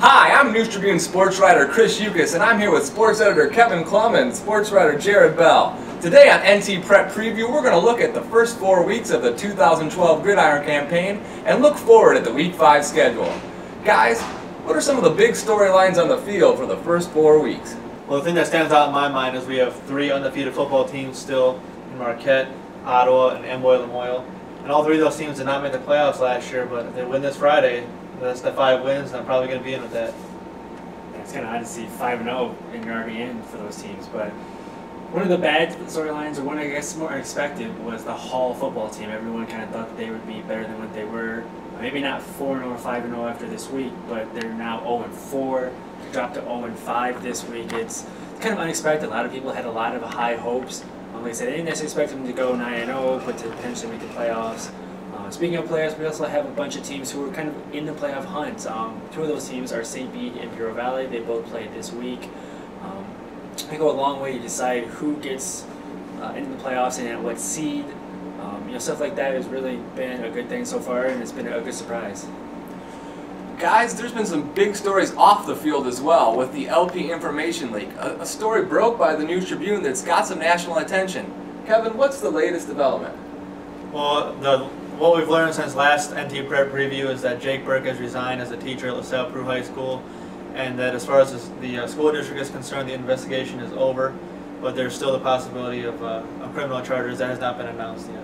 Hi, I'm NewsTribune sports writer Chris Yukas, and I'm here with sports editor Kevin Klum and sports writer Jared Bell. Today on NT Prep Preview, we're going to look at the first 4 weeks of the 2012 Gridiron campaign and look forward at the Week 5 schedule. Guys, what are some of the big storylines on the field for the first 4 weeks? Well, the thing that stands out in my mind is we have 3 undefeated football teams still in Marquette, Ottawa, and Amboy Lamoille. And all 3 of those teams did not make the playoffs last year, but if they win this Friday, that's the 5 wins, and I'm probably going to be in with that. Yeah, it's kind of odd to see 5-0 and you're already in for those teams. But one of the bad storylines, or one I guess more unexpected, was the Hall football team. Everyone kind of thought that they would be better than what they were. Maybe not 4-0 or 5-0 after this week, but they're now 0-4. Dropped to 0-5 this week. It's kind of unexpected. A lot of people had a lot of high hopes. Like I said, they didn't necessarily expect them to go 9-0, but to potentially make the playoffs. Speaking of players, we also have a bunch of teams who are kind of in the playoff hunt. 2 of those teams are St. Bede and Bureau Valley. They both played this week. They go a long way to decide who gets into the playoffs and at what seed. Stuff like that has really been a good thing so far, and it's been a good surprise. Guys, there's been some big stories off the field as well with the LP Information Leak. A story broke by the News-Tribune that's got some national attention. Kevin, what's the latest development? Well, what we've learned since last NT Prep Preview is that Jake Burke has resigned as a teacher at LaSalle Peru High School, and that as far as the school district is concerned, the investigation is over, but there's still the possibility of criminal charges that has not been announced yet.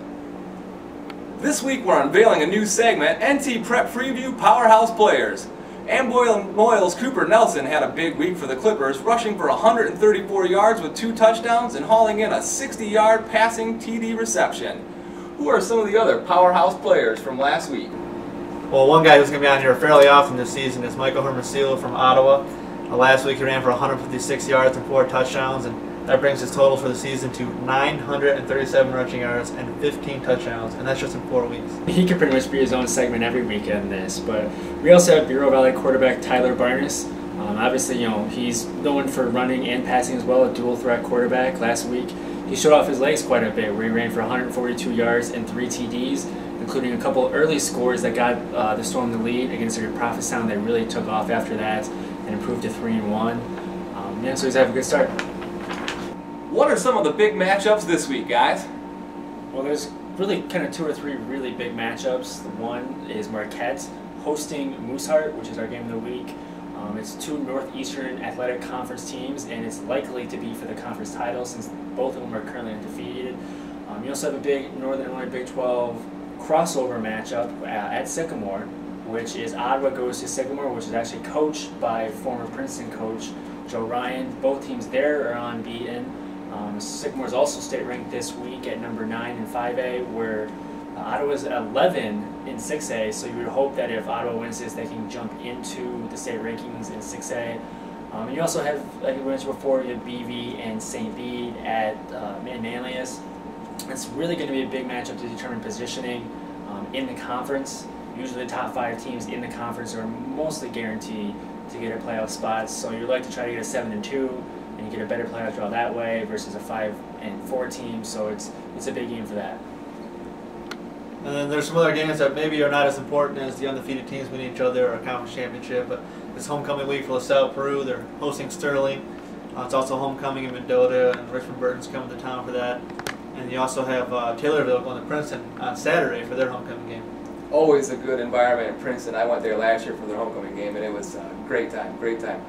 This week we're unveiling a new segment, NT Prep Preview Powerhouse Players. Amboy Lamoille's Cooper Nelson had a big week for the Clippers, rushing for 134 yards with 2 touchdowns and hauling in a 60-yard passing TD reception. Who are some of the other powerhouse players from last week? Well, one guy who's going to be on here fairly often this season is Michael Hermosillo from Ottawa. Last week he ran for 156 yards and 4 touchdowns, and that brings his total for the season to 937 rushing yards and 15 touchdowns, and that's just in 4 weeks. He could pretty much be his own segment every weekend this, but we also have Bureau Valley quarterback Tyler Barnes. Obviously, he's known for running and passing as well, a dual threat quarterback. Last week he showed off his legs quite a bit, where he ran for 142 yards and 3 TDs, including a couple early scores that got the Storm the lead against their Prophetstown. They really took off after that and improved to 3-1. So he's having a good start. What are some of the big matchups this week, guys? Well, there's really kind of 2 or 3 really big matchups. The one is Marquette hosting Mooseheart, which is our game of the week. It's 2 Northeastern Athletic Conference teams, and it's likely to be for the conference title since both of them are currently undefeated. You also have a big Northern Illinois Big 12 crossover matchup at Sycamore, which is Ottawa goes to Sycamore, which is actually coached by former Princeton coach Joe Ryan. Both teams there are unbeaten. Sycamore is also state ranked this week at number 9 in 5A, where Ottawa's 11 in 6A, so you would hope that if Ottawa wins this, they can jump into the state rankings in 6A. And you also have, like we mentioned before, you have BV and St. Bede at Manlius. It's really going to be a big matchup to determine positioning in the conference. Usually the top 5 teams in the conference are mostly guaranteed to get a playoff spot, so you'd like to try to get a 7-2, and you get a better playoff draw that way versus a 5-4 team, so it's a big game for that. And then there's some other games that maybe are not as important as the undefeated teams winning each other or a conference championship, but it's homecoming week for LaSalle Peru. They're hosting Sterling. It's also homecoming in Mendota, and Richmond Burton's coming to town for that. And you also have Taylorville going to Princeton on Saturday for their homecoming game. Always a good environment in Princeton. I went there last year for their homecoming game, and it was a great time, great time.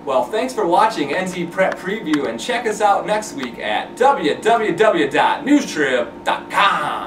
Well, thanks for watching NT Prep Preview, and check us out next week at www.newstrib.com.